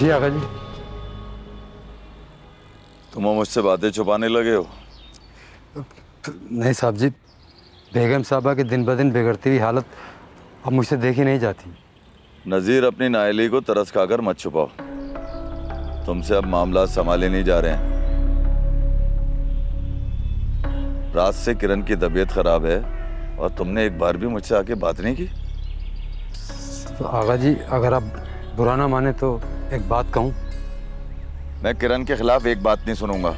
जी आगा जी। तुम मुझसे बातें छुपाने लगे हो? नहीं साहब जी, बेगम साहबा की दिन ब दिन बिगड़ती हुई हालत अब मुझसे देखी नहीं जाती। नज़ीर, अपनी नाअहली को तरस खाकर मत छुपाओ। तुमसे अब मामला संभाले नहीं जा रहे हैं। रात से किरण की तबीयत खराब है और तुमने एक बार भी मुझसे आके बात नहीं की। तो आगा जी, अगर आप बुरा ना माने तो एक बात कहूँ। मैं किरण के खिलाफ एक बात नहीं सुनूंगा।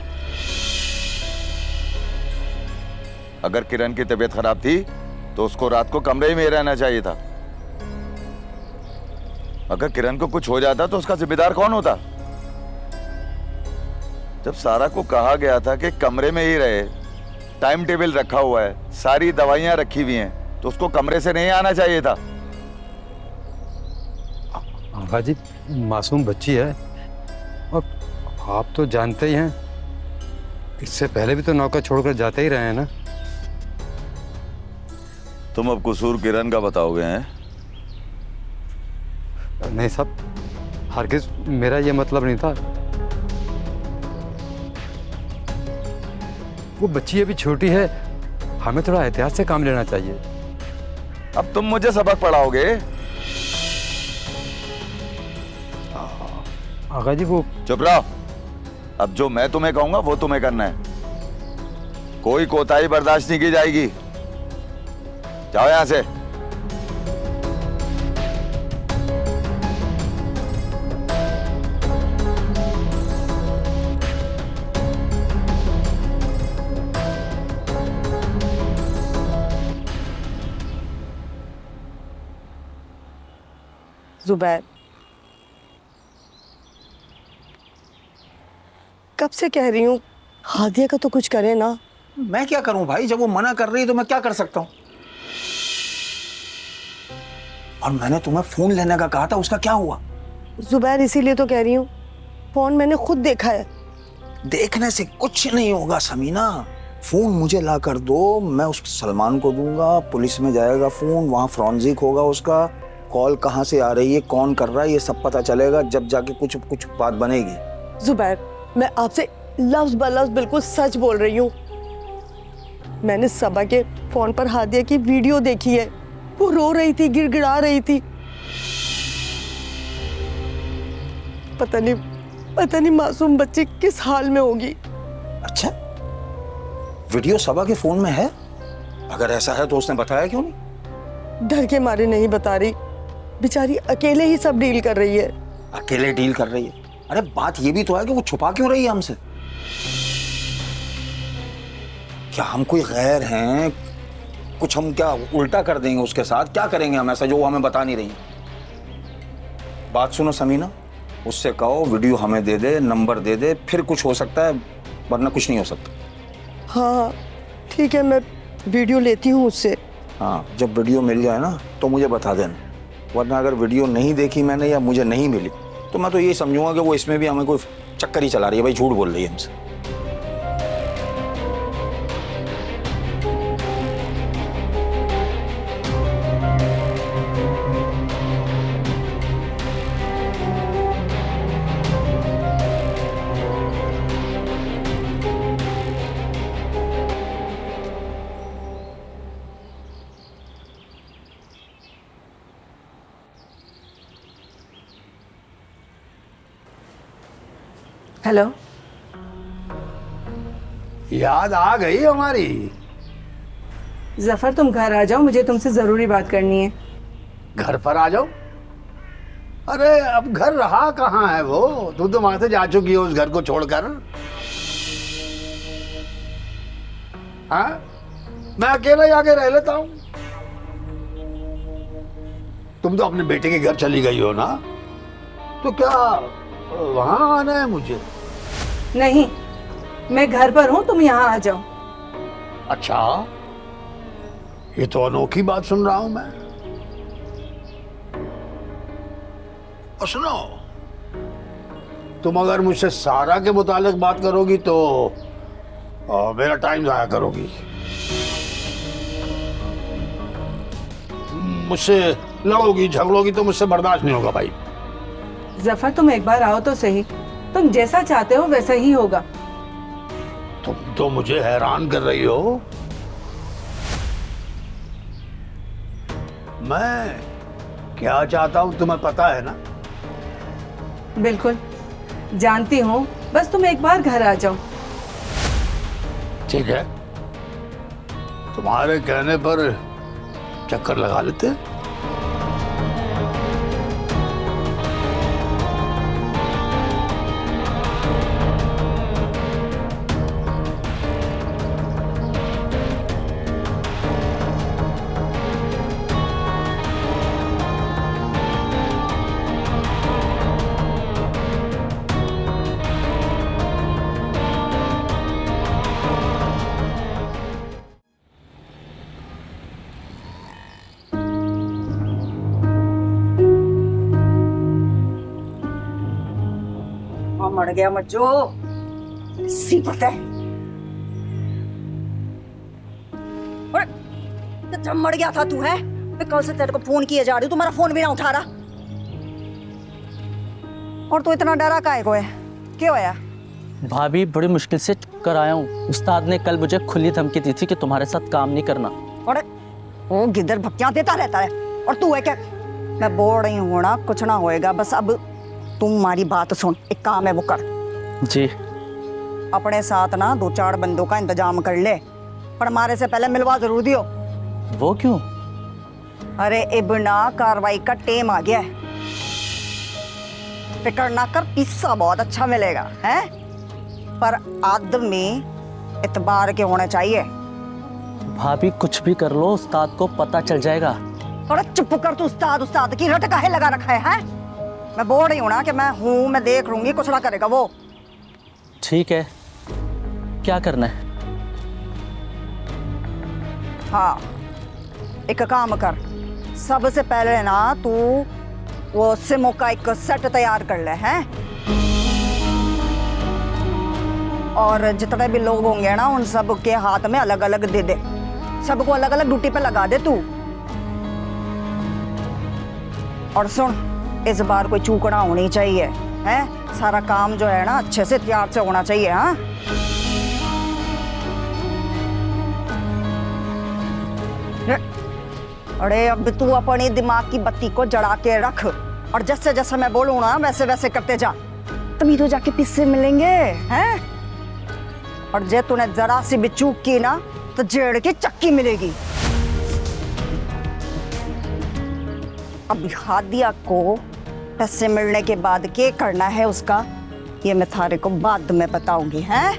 अगर किरण की तबीयत खराब थी तो उसको रात को कमरे में ही रहना चाहिए था। अगर किरण को कुछ हो जाता तो उसका जिम्मेदार कौन होता? जब सारा को कहा गया था कि कमरे में ही रहे, टाइम टेबल रखा हुआ है, सारी दवाइयां रखी हुई हैं, तो उसको कमरे से नहीं आना चाहिए था। आगा जी, मासूम बच्ची है और आप तो जानते ही हैं, इससे पहले भी तो नौका छोड़कर जाते ही रहे हैं ना। तुम अब कसूर किरण का बताओगे? हैं? नहीं साहब, हरगिज मेरा ये मतलब नहीं था। वो बच्ची अभी छोटी है, हमें थोड़ा एहतियात से काम लेना चाहिए। अब तुम मुझे सबक पढ़ाओगे? आगा जी वो चुप रहो। अब जो मैं तुम्हें कहूंगा वो तुम्हें करना है। कोई कोताही बर्दाश्त नहीं की जाएगी। जाओ यहां से। जुबैर, कब से कह रही हूँ हादिया का तो कुछ करे ना। मैं क्या करूं भाई, जब वो मना कर रही है तो मैं क्या कर सकता हूं? और मैंने तुम्हें फोन लेने का कहा था, उसका क्या हुआ? जुबैर, इसीलिए तो कह रही हूँ, फोन मैंने खुद देखा है। देखने से कुछ नहीं होगा समीना। फोन मुझे ला कर दो, मैं उस सलमान को दूंगा, पुलिस में जाएगा फोन, वहां फॉरेंसिक होगा, उसका कॉल कहाँ से आ रही है, कौन कर रहा है, ये सब पता चलेगा। जब जाके कुछ कुछ बात बनेगी। जुबैर, मैं आपसे लफ्ज ब लफ्ज बिल्कुल सच बोल रही हूँ। मैंने सबा के फोन पर हादिया की वीडियो देखी है। वो रो रही थी, गिड़गिड़ा रही थी। पता नहीं मासूम बच्ची किस हाल में होगी। अच्छा, वीडियो सबा के फोन में है? अगर ऐसा है तो उसने बताया क्यों नहीं? डर के मारे नहीं बता रही, बेचारी अकेले ही सब डील कर रही है। अकेले डील कर रही है? अरे बात ये भी तो है कि वो छुपा क्यों रही है हमसे? क्या हम कोई गैर हैं? कुछ हम क्या उल्टा कर देंगे उसके साथ? क्या करेंगे हम ऐसा जो वो हमें बता नहीं रही? बात सुनो समीना, उससे कहो वीडियो हमें दे दे, नंबर दे दे, फिर कुछ हो सकता है, वरना कुछ नहीं हो सकता। हाँ ठीक है, मैं वीडियो लेती हूँ उससे। हाँ, जब वीडियो मिल जाए ना तो मुझे बता देना, वरना अगर वीडियो नहीं देखी मैंने या मुझे नहीं मिली तो मैं तो ये समझूंगा कि वो इसमें भी हमें कोई चक्कर ही चला रही है, भाई झूठ बोल रही है हमसे। हेलो, याद आ गई हमारी। जफर तुम घर आ जाओ, मुझे तुमसे जरूरी बात करनी है। घर पर आ जाओ? अरे अब घर रहा कहाँ है वो? तुम तो वहां से जा चुकी हो उस घर को छोड़कर। हाँ, मैं अकेला जाके रह लेता हूँ। तुम तो अपने बेटे के घर चली गई हो ना, तो क्या वहां आना है मुझे? नहीं, मैं घर पर हूँ, तुम यहाँ आ जाओ। अच्छा, ये तो अनोखी बात सुन रहा हूं मैं। और सुनो, तुम अगर मुझसे सारा के मुतालिक बात करोगी तो मेरा टाइम जाया करोगी। मुझसे लड़ोगी झगड़ोगी तो मुझसे बर्दाश्त नहीं होगा भाई। जफर तुम एक बार आओ तो सही, तुम जैसा चाहते हो वैसा ही होगा। तुम तो मुझे हैरान कर रही हो। मैं क्या चाहता हूं तुम्हें पता है ना? बिल्कुल जानती हूँ, बस तुम एक बार घर आ जाओ। ठीक है, तुम्हारे कहने पर चक्कर लगा लेते हैं। मर गया मज्जो, सी पता है। और कितना मर गया था तू, है? मैं कल से तेरे को फोन किए जा रही हूँ, तुम्हारा फोन भी ना उठा रहा। और तू इतना डरा काहे को है? क्यों आया? भाभी बड़ी मुश्किल से कर आया हूँ। उस्ताद ने कल मुझे खुली धमकी दी थी कि तुम्हारे साथ काम नहीं करना। और वो गिद्दर भक्तियां देता रहता है, और तू है क्या? मैं बोल रही हूँ ना, कुछ ना होएगा। बस अब तुम हमारी बात सुन, एक काम है वो कर। जी। अपने साथ ना 2-4 बंदों का इंतजाम कर ले, पर हमारे से पहले मिलवा जरूर दियो। वो क्यों? अरे इब्ना, कार्रवाई का टेम आ गया है। फिक्र ना कर, पिस्सा बहुत अच्छा मिलेगा, है? पर आदमी इतबार के होने चाहिए। भाभी कुछ भी कर लो, उस्ताद को पता चल जाएगा। थोड़ा चुप कर तू, उस्ताद की रट काहे लगा रखा है? मैं बोल रही हूँ ना कि मैं हूँ, मैं देख लूंगी, कुछ ना करेगा वो। ठीक है, क्या करना है? हाँ, एक काम कर, सबसे पहले ना तू वो सिमों का एक सेट तैयार कर ले, हैं? और जितने भी लोग होंगे ना, उन सब के हाथ में अलग अलग दे दे, सबको अलग अलग ड्यूटी पे लगा दे तू। और सुन, इस बार कोई चूकना होनी चाहिए, हैं? सारा काम जो है ना अच्छे से तैयार से होना चाहिए, हाँ? अरे अब तू अपने दिमाग की बत्ती को जला के रख, और जैसे जैसे मैं बोलूँ ना वैसे वैसे करते जा, तभी तो जाके पिस्से मिलेंगे, हैं? और जे तूने जरा सी भी चूक की ना तो जेड़ की चक्की मिलेगी। अब हादिया को पैसे मिलने के बाद क्या करना है उसका, ये मैं थारे को बाद में बताऊंगी, हैं?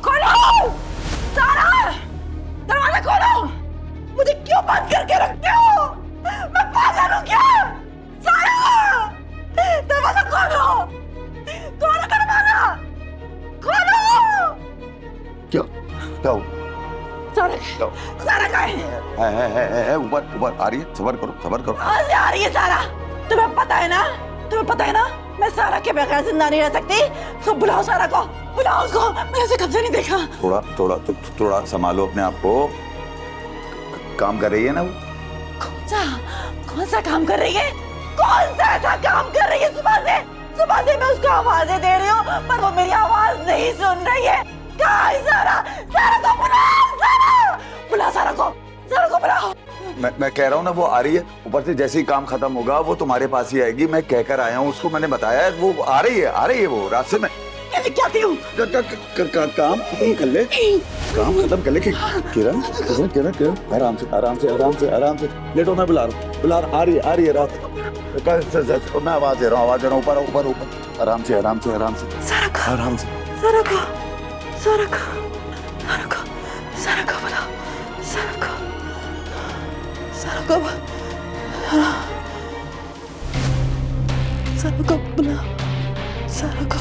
खोलो! सारा! दरवाजा खोलो! मुझे क्यों बंद करके रखते हो? मैं पागल हूँ क्या? सारा! दरवाजा खोलो! खोलो दरवाजा! खोलो! क्या क्या हुआ? सारा कहाँ है? ऊपर आ रही है, सबर करो। कहाँ से आ रही है सारा? तुम्हें पता है ना मैं सारा के बगैर जिंदा नहीं रह सकती। तो बुलाओ सारा को, बुलाओ उसको, मैंने उसे कब से नहीं देखा। थोड़ा संभालो अपने आप को। काम कर रही है ना वो? कौन सा काम कर रही है? कौन सा ऐसा काम कर रही है? सुबह से मैं उसको आवाजें दे रही हूँ, पर वो मेरी आवाज नहीं सुन रही है। कहाँ है सारा? सारा को बुला सारा को बुलाओ। मैं कह रहा हूँ ना, वो आ रही है। ऊपर से जैसे ही काम खत्म होगा वो तुम्हारे पास ही आएगी। मैं कहकर आया हूँ उसको, मैंने बताया है, वो आ रही है वो रास्ते में। क्या थी हूँ? काम खत्म कर ले, किरण आराम से लेटो। मैं बुला रहा हूँ, आ रही है रात। मैं आवाज दे रहा हूँ, ऊपर आराम से सारा को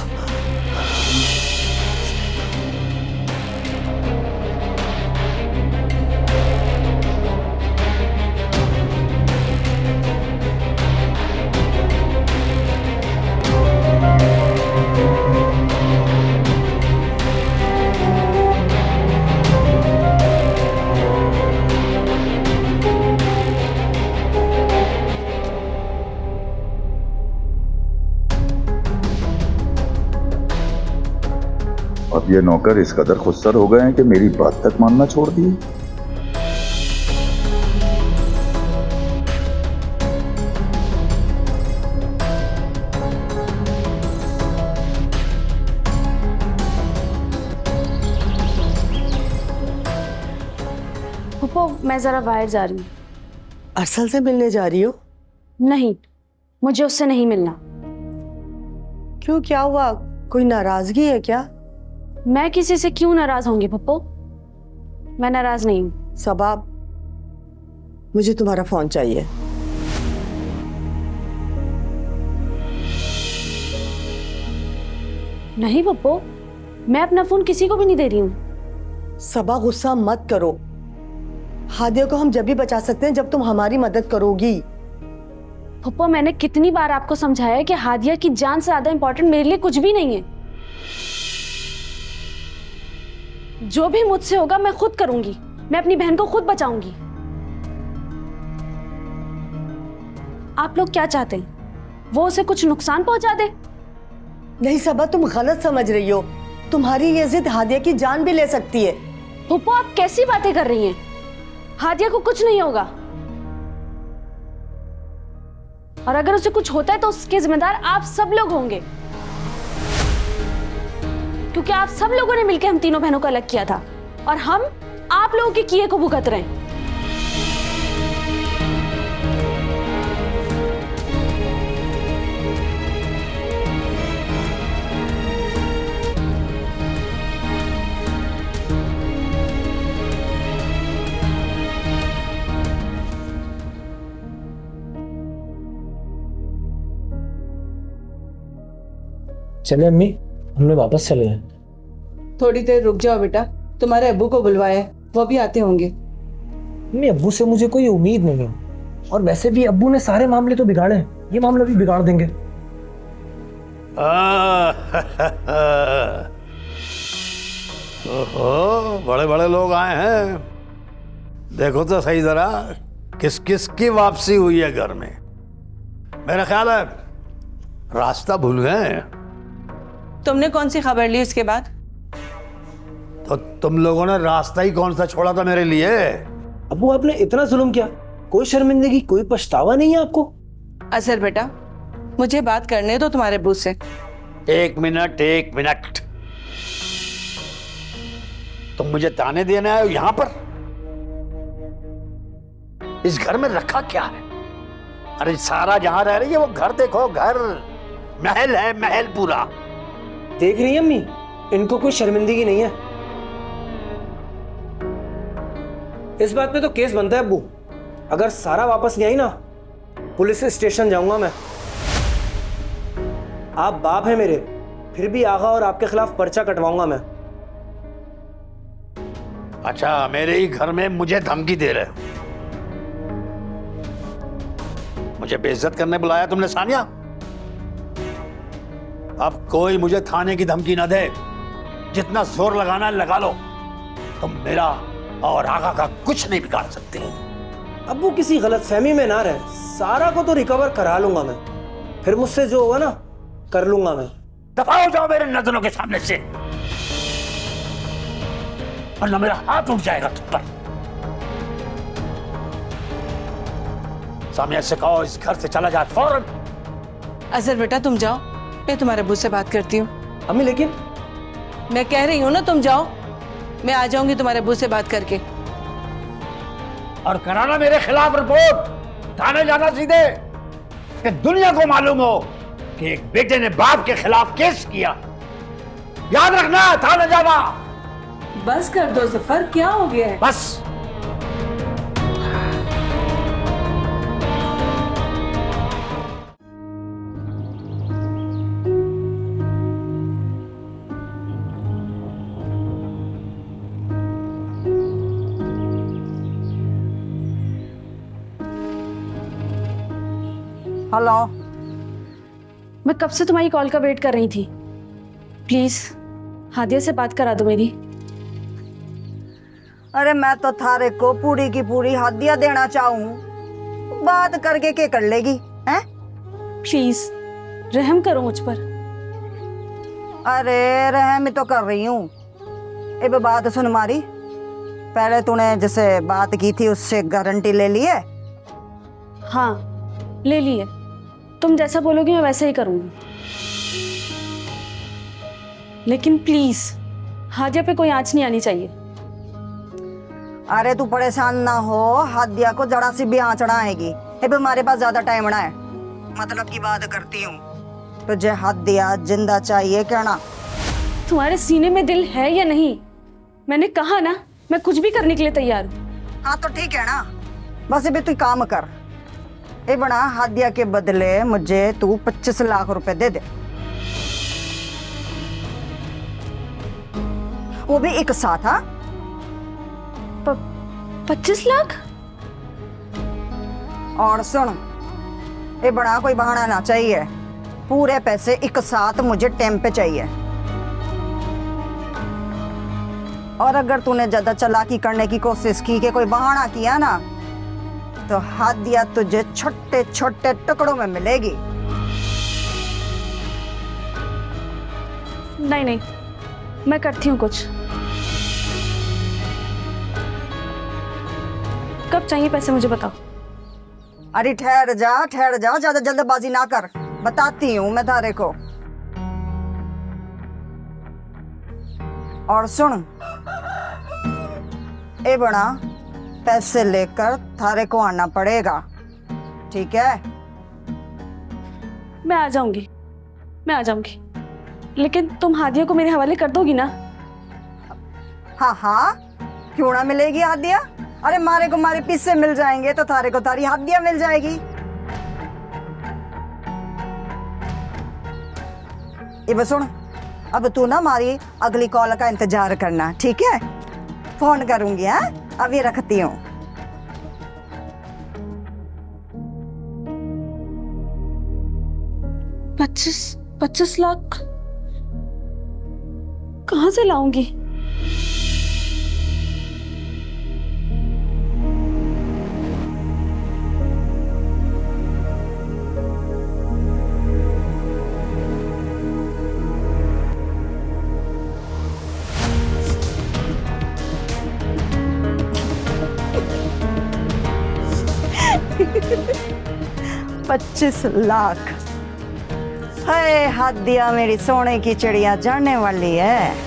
अब ये नौकर इस कदर खुदसर हो गए हैं कि मेरी बात तक मानना छोड़ दिए। पप्पू मैं जरा बाहर जा रही हूँ। अरसल से मिलने जा रही हो? नहीं, मुझे उससे नहीं मिलना। क्यों, क्या हुआ? कोई नाराजगी है क्या? मैं किसी से क्यों नाराज होंगी पप्पू? मैं नाराज नहीं हूँ। सबा, मुझे तुम्हारा फोन चाहिए। नहीं पप्पू, मैं अपना फोन किसी को भी नहीं दे रही हूँ। सबा, गुस्सा मत करो। हादिया को हम जब भी बचा सकते हैं जब तुम हमारी मदद करोगी। पप्पू, मैंने कितनी बार आपको समझाया कि हादिया की जान से ज्यादा इंपॉर्टेंट मेरे लिए कुछ भी नहीं है। जो भी मुझसे होगा मैं खुद करूंगी। मैं अपनी बहन को खुद बचाऊंगी। आप लोग क्या चाहते हैं? वो उसे कुछ नुकसान पहुंचा दे? नहीं सबा, तुम गलत समझ रही हो। तुम्हारी ये जिद हादिया की जान भी ले सकती है। पप्पू, आप कैसी बातें कर रही हैं? हादिया को कुछ नहीं होगा, और अगर उसे कुछ होता है तो उसके जिम्मेदार आप सब लोग होंगे, क्योंकि आप सब लोगों ने मिलकर हम तीनों बहनों को अलग किया था, और हम आप लोगों के किए को भुगत रहे हैं। चले अम्मी, हमने वापस चले हैं। थोड़ी देर रुक जाओ बेटा, तुम्हारे अब्बू को बुलवाया है, वो भी आते होंगे। अम्मी, अब्बू से मुझे कोई उम्मीद नहीं है, और वैसे भी अब्बू ने सारे मामले तो बिगाड़े हैं, ये मामला भी बिगाड़ देंगे। ओहो, बड़े बड़े लोग आए हैं। देखो तो सही जरा किस किस की वापसी हुई है घर में। मेरा ख्याल है रास्ता भूल गए। तुमने कौन सी खबर ली उसके बाद? तो तुम लोगों ने रास्ता ही कौन सा छोड़ा था मेरे लिए? अब्बू, आपने इतना जुल्म किया, कोई शर्मिंदगी, कोई पछतावा नहीं है आपको? असर बेटा, मुझे बात करने दो तुम्हारे अब्बू से। एक मिनट। तुम मुझे ताने देने आए हो यहां पर? इस घर में रखा क्या है? अरे सारा जहां रह रही है वो घर देखो, घर महल है, महल पूरा। देख रही है अम्मी, इनको कोई शर्मिंदगी नहीं है। इस बात पे तो केस बनता है अब्बू। अगर सारा वापस नहीं आई ना, पुलिस स्टेशन जाऊंगा मैं। आप बाप हैं मेरे, फिर भी आगा और आपके खिलाफ पर्चा कटवाऊंगा मैं। अच्छा, मेरे ही घर में मुझे धमकी दे रहे हो? मुझे बेइज्जत करने बुलाया तुमने सानिया? अब कोई मुझे थाने की धमकी ना दे। जितना जोर लगाना है लगा लो। तुम मेरा और आगा का कुछ नहीं बिगाड़ सकते। अब्बू, किसी गलतफहमी में ना रहे, सारा को तो रिकवर करा लूंगा मैं, फिर मुझसे जो होगा ना कर लूंगा मैं। दफा हो जाओ मेरे नजरों के सामने से, वरना मेरा हाथ उठ जाएगा तुम पर। सामिया से कहो इस घर से चला जाए फौरन। असर बेटा तुम जाओ, मैं तुम्हारे अब्बू से बात करती हूँ। अम्मी, लेकिन मैं कह रही हूँ ना तुम जाओ, मैं आ जाऊंगी तुम्हारे अब्बू से बात करके। और कराना मेरे खिलाफ रिपोर्ट, थाने जाना सीधे, कि दुनिया को मालूम हो कि एक बेटे ने बाप के खिलाफ केस किया। याद रखना, थाने जाना। बस कर दो जफर, क्या हो गया है? बस। हेलो, मैं कब से तुम्हारी कॉल का वेट कर रही थी। प्लीज हादिया से बात करा दो मेरी। अरे मैं तो थारे को पूरी की पूरी हादिया देना चाहूँ, बात करके क्या कर लेगी हैं? प्लीज रहम करो मुझ पर। अरे रहम तो कर रही हूँ। अब बात सुन मारी, पहले तूने जैसे बात की थी उससे गारंटी ले ली है? हाँ ले लिए, तुम जैसा बोलोगी मैं वैसे ही करूँगी। लेकिन प्लीज हादिया पे कोई आँच नहीं आनी चाहिए। अरे तू परेशान ना हो, हादिया को जरा सी भी आँच ना आएगी। अब हमारे पास ज्यादा टाइम ना है, मतलब की बात करती हूँ। तुझे हादिया जिंदा चाहिए क्या ना? तुम्हारे सीने में दिल है या नहीं? मैंने कहा ना मैं कुछ भी करने के लिए तैयार हूँ। हाँ तो ठीक है ना, बस अभी तू काम कर। ए बना हादिया के बदले मुझे तू 25 लाख रुपए दे दे, वो भी एक साथ। हाँ 25 लाख? और सुन, ए बड़ा कोई बहाना ना चाहिए, पूरे पैसे एक साथ मुझे टाइम पे चाहिए। और अगर तूने ज्यादा चालाकी करने की कोशिश की कि कोई बहाना किया ना, तो हादिया तुझे छोटे छोटे टुकड़ों में मिलेगी। नहीं नहीं, मैं करती हूँ कुछ। कब चाहिए पैसे मुझे बताओ। अरे ठहर जा, ज्यादा जल्दबाजी ना कर, बताती हूँ मैं तारे को। और सुन, ए बड़ा पैसे लेकर थारे को आना पड़ेगा, ठीक है? मैं आ जाऊंगी, लेकिन तुम हादिया को मेरे हवाले कर दोगी ना? हाँ हाँ, क्यों ना मिलेगी हादिया। अरे मारे को मारे पिस्से मिल जाएंगे तो थारे को तारी हादिया मिल जाएगी। ये बस सुन, अब तू ना हमारी अगली कॉल का इंतजार करना, ठीक है? फोन करूंगी। हाँ अभी रखती हूँ। पच्चीस लाख कहाँ से लाऊंगी? $25 लाख। हाय हादिया मेरी सोने की चिड़िया जाने वाली है।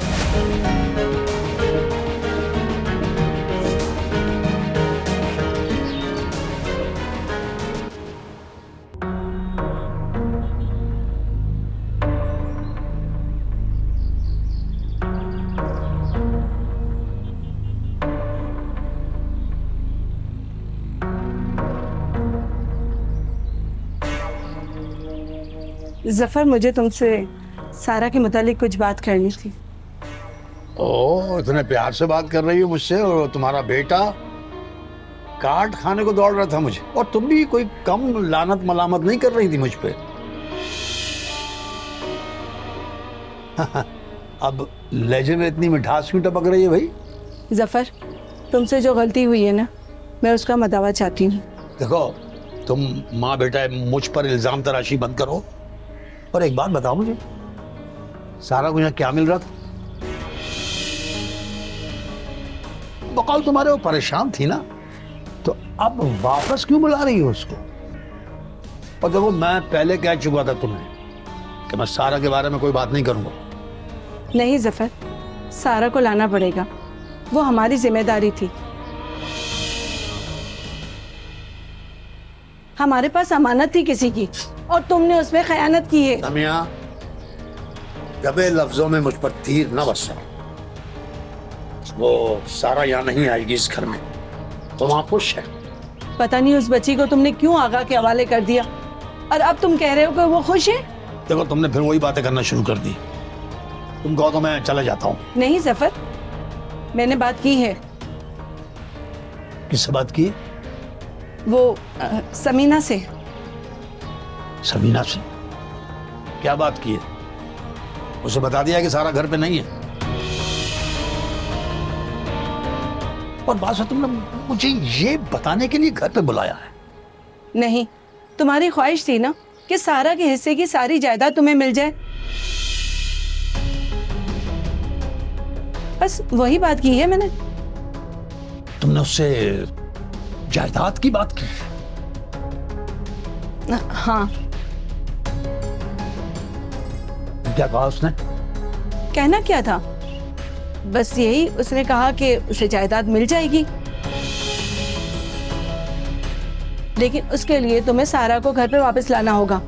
जफर, मुझे तुमसे सारा के मुतालिक कुछ बात करनी थी। ओ, इतने प्यार से बात कर रही हो मुझसे, और तुम्हारा बेटा काट खाने को दौड़ रहा था मुझे, और तुम भी कोई कम लानत मलामत नहीं कर रही थी मुझ पे। अब लहजे में इतनी मिठास क्यों टपक रही है भाई? जफर, तुमसे जो गलती हुई है ना, मैं उसका मदावा चाहती हूँ। देखो, तुम माँ बेटा मुझ पर इल्जाम तराशी बंद करो, और एक बात बताओ मुझे, सारा को यहाँ क्या मिल रहा था? बकौल तुम्हारे वो परेशान थी ना, तो अब वापस क्यों बुला रही हो उसको? और देखो, मैं पहले कह चुका था तुम्हें कि मैं सारा के बारे में कोई बात नहीं करूंगा। नहीं जफर, सारा को लाना पड़ेगा, वो हमारी जिम्मेदारी थी। हमारे पास अमानत थी किसी की, और तुमने उसमें खयानत की है। समिया, दबे लफ्जों में मुझ पर तीर न बरसा। वो सारा यहाँ नहीं आएगी इस घर में, तो वहाँ खुश है। पता नहीं उस बच्ची को तुमने क्यों आगा के हवाले कर दिया, और अब तुम कह रहे हो कि वो खुश है। देखो, तुमने फिर वही बातें करना शुरू कर दी। तुम कहो तो मैं चला जाता हूँ। नहीं जफर, मैंने बात की है। किससे बात की? वो समीना से। समीना से? क्या बात की है? उसे बता दिया कि सारा घर पे नहीं है? और बात है, तुमने मुझे ये बताने के लिए घर पे बुलाया है? नहीं, तुम्हारी ख्वाहिश थी ना कि सारा के हिस्से की सारी जायदाद तुम्हें मिल जाए। बस वही बात की है मैंने। तुमने उससे जायदाद की बात की? हाँ। क्या कहा उसने? कहना क्या था, बस यही, उसने कहा कि उसे जायदाद मिल जाएगी, लेकिन उसके लिए तुम्हें सारा को घर पे वापस लाना होगा।